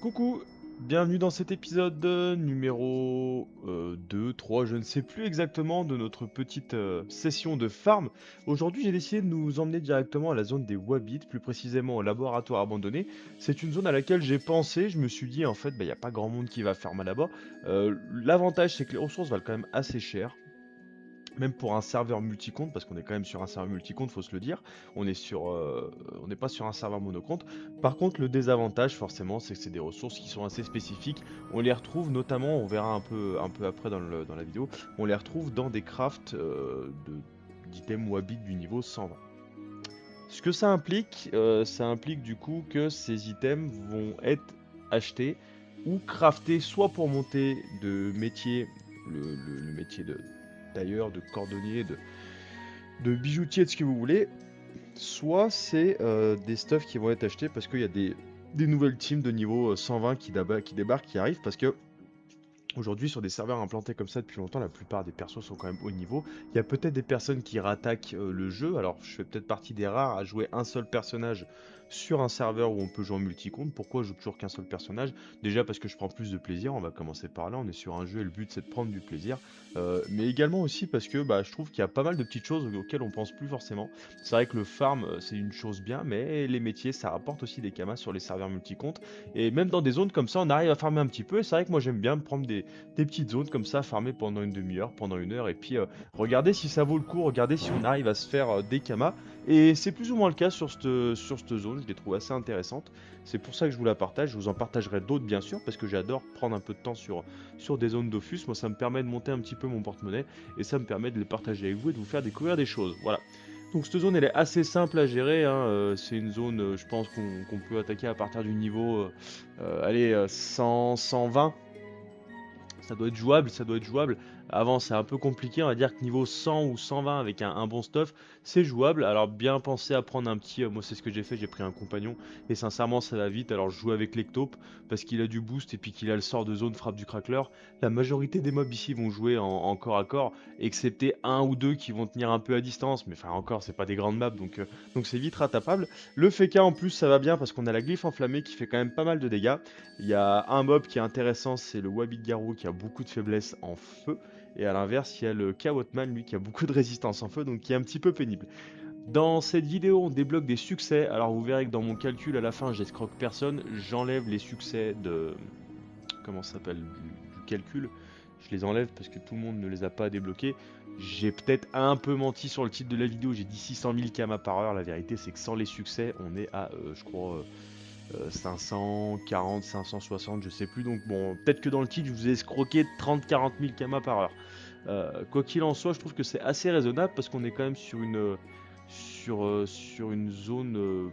Coucou, bienvenue dans cet épisode numéro 2, 3, je ne sais plus exactement de notre petite session de farm. Aujourd'hui j'ai décidé de nous emmener directement à la zone des Wabbits, plus précisément au laboratoire abandonné. C'est une zone à laquelle j'ai pensé, je me suis dit en fait il n'y a pas grand monde qui va farm là-bas. L'avantage c'est que les ressources valent quand même assez cher. Même pour un serveur multi-compte, parce qu'on est quand même sur un serveur multi-compte, faut se le dire, on n'est pas sur un serveur monocompte. Par contre, le désavantage, forcément, c'est que c'est des ressources qui sont assez spécifiques. On les retrouve notamment, on verra un peu après dans la vidéo, on les retrouve dans des crafts d'items Wabit du niveau 120. Ce que ça implique du coup que ces items vont être achetés ou craftés soit pour monter de métier, le métier de tailleur, de cordonnier, de bijoutier, de ce que vous voulez, soit c'est des stuffs qui vont être achetés parce qu'il y a des nouvelles teams de niveau 120 qui débarquent, qui arrivent, parce que aujourd'hui, sur des serveurs implantés comme ça depuis longtemps, la plupart des persos sont quand même haut niveau. Il y a peut-être des personnes qui rattaquent le jeu. Alors, je fais peut-être partie des rares à jouer un seul personnage sur un serveur où on peut jouer en multi-compte. Pourquoi je joue toujours qu'un seul personnage? Déjà parce que je prends plus de plaisir, on va commencer par là. On est sur un jeu et le but c'est de prendre du plaisir. Mais également aussi parce que je trouve qu'il y a pas mal de petites choses auxquelles on pense plus forcément. C'est vrai que le farm c'est une chose bien, mais les métiers ça rapporte aussi des kamas sur les serveurs multi-compte. Et même dans des zones comme ça, on arrive à farmer un petit peu. Et c'est vrai que moi j'aime bien me prendre des petites zones comme ça, farmer pendant une demi-heure, pendant une heure, et puis regarder si ça vaut le coup, regarder si on arrive à se faire des kamas. Et c'est plus ou moins le cas sur cette zone, je les trouve assez intéressantes. C'est pour ça que je vous la partage, je vous en partagerai d'autres bien sûr, parce que j'adore prendre un peu de temps sur des zones Dofus. Moi ça me permet de monter un petit peu mon porte-monnaie, et ça me permet de les partager avec vous et de vous faire découvrir des choses. Voilà. Donc cette zone elle est assez simple à gérer, hein. C'est une zone je pense qu'on peut attaquer à partir du niveau 100, 120. Ça doit être jouable, ça doit être jouable. Avant, c'est un peu compliqué, on va dire que niveau 100 ou 120 avec un bon stuff, c'est jouable. Alors bien penser à prendre un petit, moi c'est ce que j'ai fait, j'ai pris un compagnon et sincèrement ça va vite. Alors je joue avec l'Ectope parce qu'il a du boost et puis qu'il a le sort de zone frappe du crackler. La majorité des mobs ici vont jouer en corps à corps, excepté un ou deux qui vont tenir un peu à distance, mais enfin encore c'est pas des grandes maps donc c'est vite rattrapable. Le FK en plus ça va bien parce qu'on a la glyphe enflammée qui fait quand même pas mal de dégâts. Il y a un mob qui est intéressant, c'est le Wabbit Garou qui a beaucoup de faiblesse en feu. Et à l'inverse, il y a le Kawotman, lui, qui a beaucoup de résistance en feu, donc qui est un petit peu pénible. Dans cette vidéo, on débloque des succès. Alors vous verrez que dans mon calcul, à la fin, j'escroque personne. J'enlève les succès de... Comment ça s'appelle du calcul. Je les enlève parce que tout le monde ne les a pas débloqués. J'ai peut-être un peu menti sur le titre de la vidéo. J'ai dit 600 000 km par heure. La vérité, c'est que sans les succès, on est à, je crois... 540, 560, je sais plus. Donc bon, peut-être que dans le titre, je vous ai escroqué 30-40 000 km par heure. Quoi qu'il en soit, je trouve que c'est assez raisonnable parce qu'on est quand même sur une zone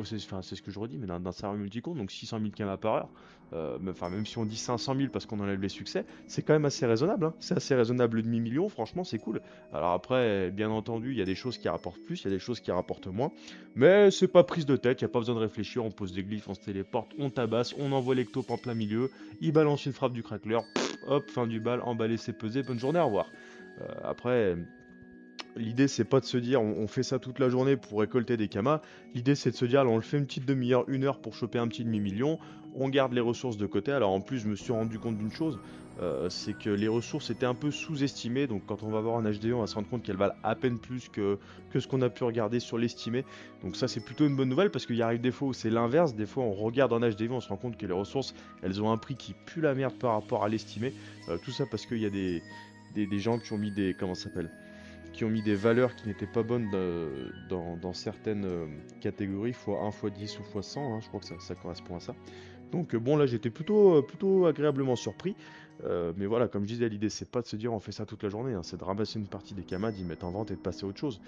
c'est ce que je redis, mais d'un serveur multi-compte, donc 600 000 km par heure, même si on dit 500 000 parce qu'on enlève les succès, c'est quand même assez raisonnable, hein. C'est assez raisonnable, le demi-million, franchement, c'est cool. Alors après, bien entendu, il y a des choses qui rapportent plus, il y a des choses qui rapportent moins, mais c'est pas prise de tête, il n'y a pas besoin de réfléchir, on pose des glyphes, on se téléporte, on tabasse, on envoie l'ectope en plein milieu, il balance une frappe du crackler, hop, fin du bal, emballé, c'est pesé, bonne journée, au revoir. Après, l'idée c'est pas de se dire on fait ça toute la journée pour récolter des kamas. L'idée c'est de se dire allez, on le fait une petite demi-heure, une heure pour choper un petit demi-million. On garde les ressources de côté. Alors en plus je me suis rendu compte d'une chose, c'est que les ressources étaient un peu sous-estimées. Donc quand on va voir en HD on va se rendre compte qu'elles valent à peine plus que ce qu'on a pu regarder sur l'estimé. Donc ça c'est plutôt une bonne nouvelle parce qu'il y arrive des fois où c'est l'inverse. Des fois on regarde en HDV, on se rend compte que les ressources elles ont un prix qui pue la merde par rapport à l'estimé. Tout ça parce qu'il y a des gens qui ont mis des... Comment ça s'appelle, qui ont mis des valeurs qui n'étaient pas bonnes dans certaines catégories, x1, x10 ou x100, hein, je crois que ça correspond à ça. Donc bon là j'étais plutôt agréablement surpris. Mais voilà, comme je disais, l'idée c'est pas de se dire on fait ça toute la journée, hein, c'est de ramasser une partie des kamas, d'y mettre en vente et de passer à autre chose.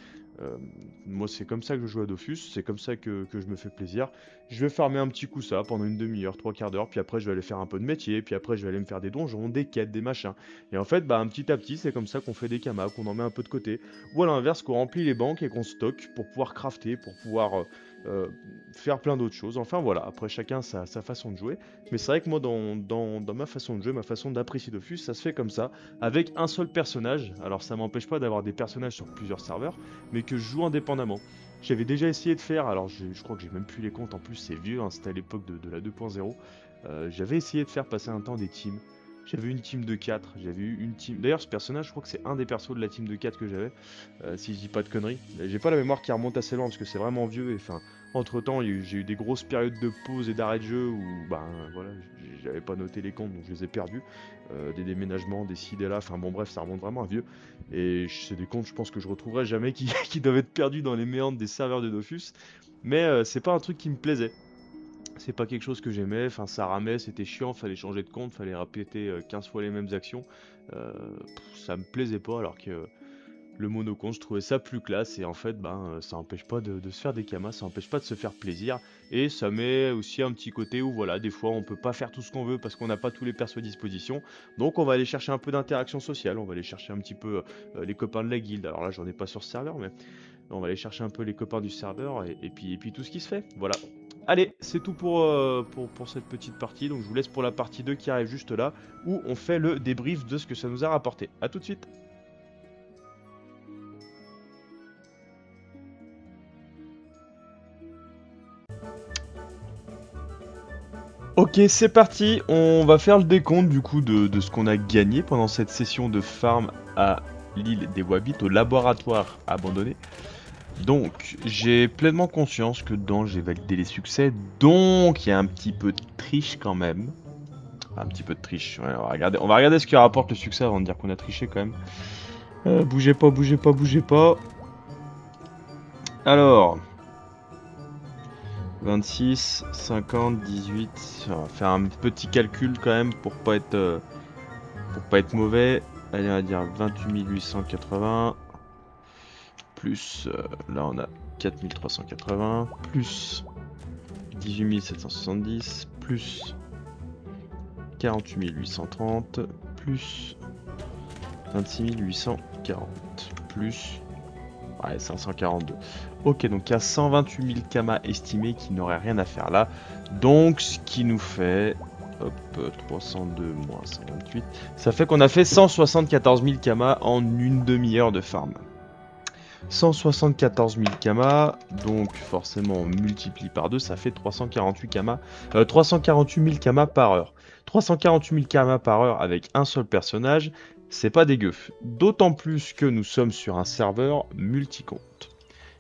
Euh, Moi c'est comme ça que je joue à Dofus, c'est comme ça que je me fais plaisir. Je vais farmer un petit coup ça pendant une demi-heure, trois quarts d'heure, puis après je vais aller faire un peu de métier, puis après je vais aller me faire des donjons, des quêtes, des machins. Et en fait, un petit à petit, c'est comme ça qu'on fait des kamas, qu'on en met un peu de côté. Ou à l'inverse, qu'on remplit les banques et qu'on stocke pour pouvoir crafter, pour pouvoir euh, faire plein d'autres choses. Enfin voilà, après chacun sa façon de jouer. Mais c'est vrai que moi, dans ma façon de jouer, ma façon d'apprécier Dofus, ça se fait comme ça, avec un seul personnage. Alors ça m'empêche pas d'avoir des personnages sur plusieurs serveurs, mais que je joue indépendamment. J'avais déjà essayé de faire, alors je crois que j'ai même plus les comptes, en plus c'est vieux, hein, c'était à l'époque de la 2.0. J'avais essayé de faire passer un temps des teams. J'avais une team de 4, j'avais eu une team. D'ailleurs, ce personnage, je crois que c'est un des persos de la team de 4 que j'avais, si je dis pas de conneries. J'ai pas la mémoire qui remonte assez loin parce que c'est vraiment vieux et enfin, entre temps, j'ai eu des grosses périodes de pause et d'arrêt de jeu où, ben voilà, j'avais pas noté les comptes donc je les ai perdus. Des déménagements, des ci, des là, enfin bon, bref, ça remonte vraiment à vieux. Et c'est des comptes, je pense que je retrouverai jamais qui, qui doivent être perdus dans les méandres des serveurs de Dofus. Mais c'est pas un truc qui me plaisait. C'est pas quelque chose que j'aimais, enfin ça ramait, c'était chiant, fallait changer de compte, fallait répéter 15 fois les mêmes actions. Ça me plaisait pas alors que le monocompte, je trouvais ça plus classe et en fait ça empêche pas de se faire des kamas, ça empêche pas de se faire plaisir et ça met aussi un petit côté où voilà, des fois on peut pas faire tout ce qu'on veut parce qu'on n'a pas tous les persos à disposition. Donc on va aller chercher un peu d'interaction sociale, on va aller chercher un petit peu les copains de la guilde. Alors là j'en ai pas sur ce serveur mais on va aller chercher un peu les copains du serveur et puis tout ce qui se fait. Voilà. Allez, c'est tout pour cette petite partie. Donc je vous laisse pour la partie 2 qui arrive juste là, où on fait le débrief de ce que ça nous a rapporté. A tout de suite. Ok, c'est parti. On va faire le décompte du coup de ce qu'on a gagné pendant cette session de farm à l'île des Wabbits, au laboratoire abandonné. Donc, j'ai pleinement conscience que dedans j'ai validé les succès, donc il y a un petit peu de triche quand même. Un petit peu de triche. Ouais, on va regarder ce que rapporte le succès avant de dire qu'on a triché quand même. Bougez pas, bougez pas, bougez pas. Alors, 26, 50, 18. On va faire un petit calcul quand même pour pas être mauvais. Allez, on va dire 28 880 plus là on a 4380 plus 18 770 plus 48 830 plus 26 840 plus ouais, 542. Ok, donc il y a 128 000 kamas estimés qui n'auraient rien à faire là. Donc ce qui nous fait... Hop, 302 moins 128. Ça fait qu'on a fait 174 000 kamas en une demi-heure de farm. 174 000 kamas, donc forcément on multiplie par 2, ça fait 348 kamas, 348 000 kamas par heure. 348 000 kamas par heure avec un seul personnage, c'est pas dégueu. D'autant plus que nous sommes sur un serveur multi-compte.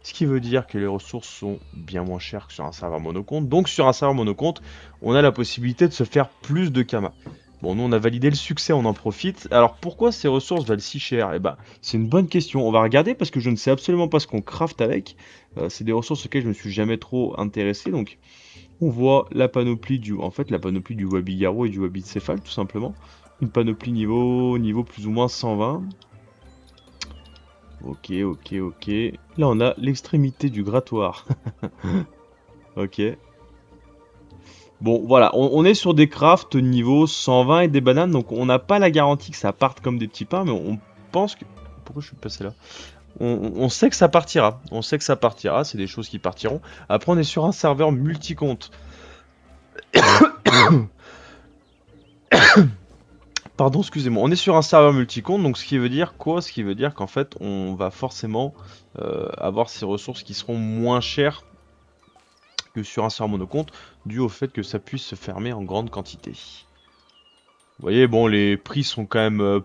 Ce qui veut dire que les ressources sont bien moins chères que sur un serveur monocompte. Donc sur un serveur monocompte, on a la possibilité de se faire plus de kamas. Bon, nous on a validé le succès, on en profite. Alors pourquoi ces ressources valent si cher? Eh ben, c'est une bonne question. On va regarder parce que je ne sais absolument pas ce qu'on craft avec. C'est des ressources auxquelles je ne me suis jamais trop intéressé. Donc on voit la panoplie la panoplie du Wabi Garou et du Wabi Céphale tout simplement. Une panoplie niveau plus ou moins 120. Ok, ok, ok. Là, on a l'extrémité du grattoir. Ok. Bon, voilà, on est sur des crafts niveau 120 et des bananes, donc on n'a pas la garantie que ça parte comme des petits pains, mais on pense que... Pourquoi je suis passé là? On sait que ça partira. On sait que ça partira, c'est des choses qui partiront. Après, on est sur un serveur multi-compte. Pardon, excusez-moi. On est sur un serveur multi-compte, donc ce qui veut dire quoi? Ce qui veut dire qu'en fait, on va forcément avoir ces ressources qui seront moins chères que sur un serveur monocompte, dû au fait que ça puisse se fermer en grande quantité. Vous voyez, bon, les prix sont quand même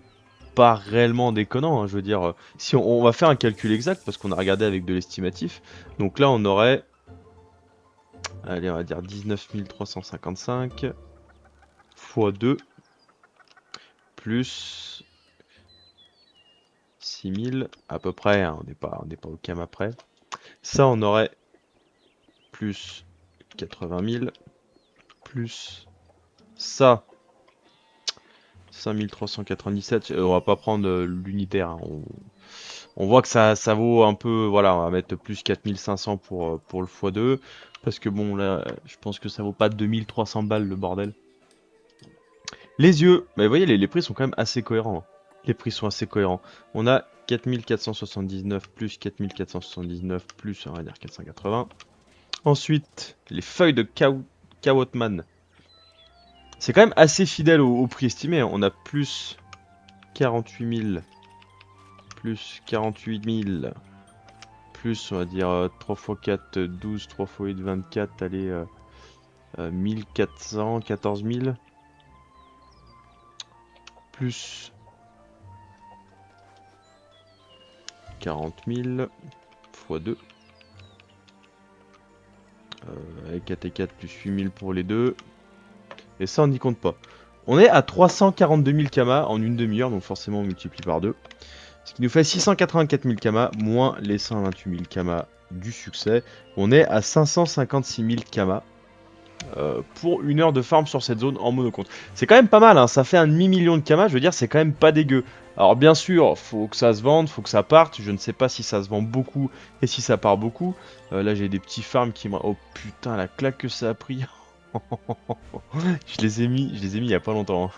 pas réellement déconnants, hein, je veux dire, si on va faire un calcul exact, parce qu'on a regardé avec de l'estimatif, donc là on aurait, allez, on va dire 19 355 fois 2, plus 6000, à peu près, hein, on n'est pas au cam après, ça on aurait plus 80 000, plus ça, 5397, on va pas prendre l'unitaire, hein, on voit que ça vaut un peu, voilà, on va mettre plus 4500 pour le x2, parce que bon, là, je pense que ça vaut pas 2300 balles le bordel. Les yeux, bah, vous voyez, les prix sont quand même assez cohérents, hein. Les prix sont assez cohérents. On a 4479 plus 4479 plus, on va dire 480. Ensuite, les feuilles de Kawotman. C'est quand même assez fidèle au prix estimé, hein. On a plus 48 000, plus 48 000, plus, on va dire 3 x 4, 12, 3 x 8, 24, allez, 1400, 14 000. Plus 40 000 x 2. Avec 4 et 4 plus 8 000 pour les deux. Et ça, on n'y compte pas. On est à 342 000 kamas en une demi-heure, donc forcément on multiplie par 2. Ce qui nous fait 684 000 kamas moins les 128 000 kamas du succès. On est à 556 000 kamas pour une heure de farm sur cette zone en monocompte. C'est quand même pas mal, hein, ça fait un demi-million de kamas, je veux dire, c'est quand même pas dégueu. Alors bien sûr, faut que ça se vende, faut que ça parte. Je ne sais pas si ça se vend beaucoup et si ça part beaucoup. Là j'ai des petits farms qui m'ont... Oh putain, la claque que ça a pris. Je les ai mis il y a pas longtemps. Hein.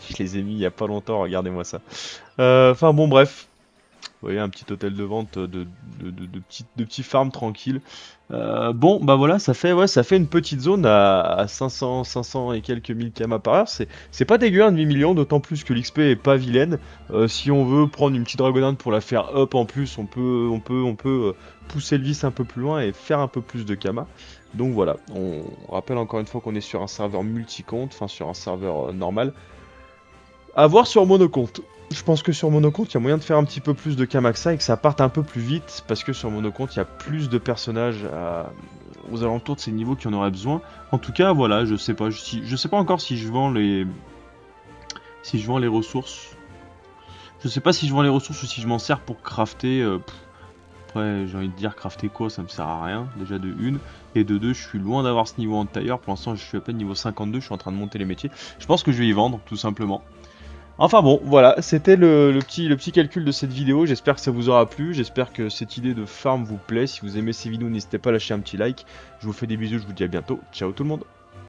Je les ai mis il y a pas longtemps, regardez-moi ça. Enfin bon bref. Vous voyez un petit hôtel de vente de petits farms tranquilles. Bon bah voilà, ça fait une petite zone à 500 et quelques mille kamas par heure. C'est pas dégueu un demi-million, d'autant plus que l'XP est pas vilaine. Si on veut prendre une petite dragonade pour la faire up en plus, on peut pousser le vice un peu plus loin et faire un peu plus de kamas. Donc voilà, on rappelle encore une fois qu'on est sur un serveur multi-compte, enfin sur un serveur normal. À voir sur monocompte. Je pense que sur monocompte, il y a moyen de faire un petit peu plus de Kamaxa et que ça parte un peu plus vite, parce que sur monocompte, il y a plus de personnages aux alentours de ces niveaux qui en auraient besoin. En tout cas, voilà, je sais pas, je sais pas encore si je vends les ressources. Je sais pas si je vends les ressources ou si je m'en sers pour crafter. Après, j'ai envie de dire crafter quoi, ça me sert à rien, déjà de une. Et de deux, je suis loin d'avoir ce niveau en tailleur. Pour l'instant, je suis à peine niveau 52, je suis en train de monter les métiers. Je pense que je vais y vendre, tout simplement. Enfin bon, voilà, c'était le petit calcul de cette vidéo, j'espère que ça vous aura plu, j'espère que cette idée de farm vous plaît, si vous aimez ces vidéos n'hésitez pas à lâcher un petit like, je vous fais des bisous, je vous dis à bientôt, ciao tout le monde.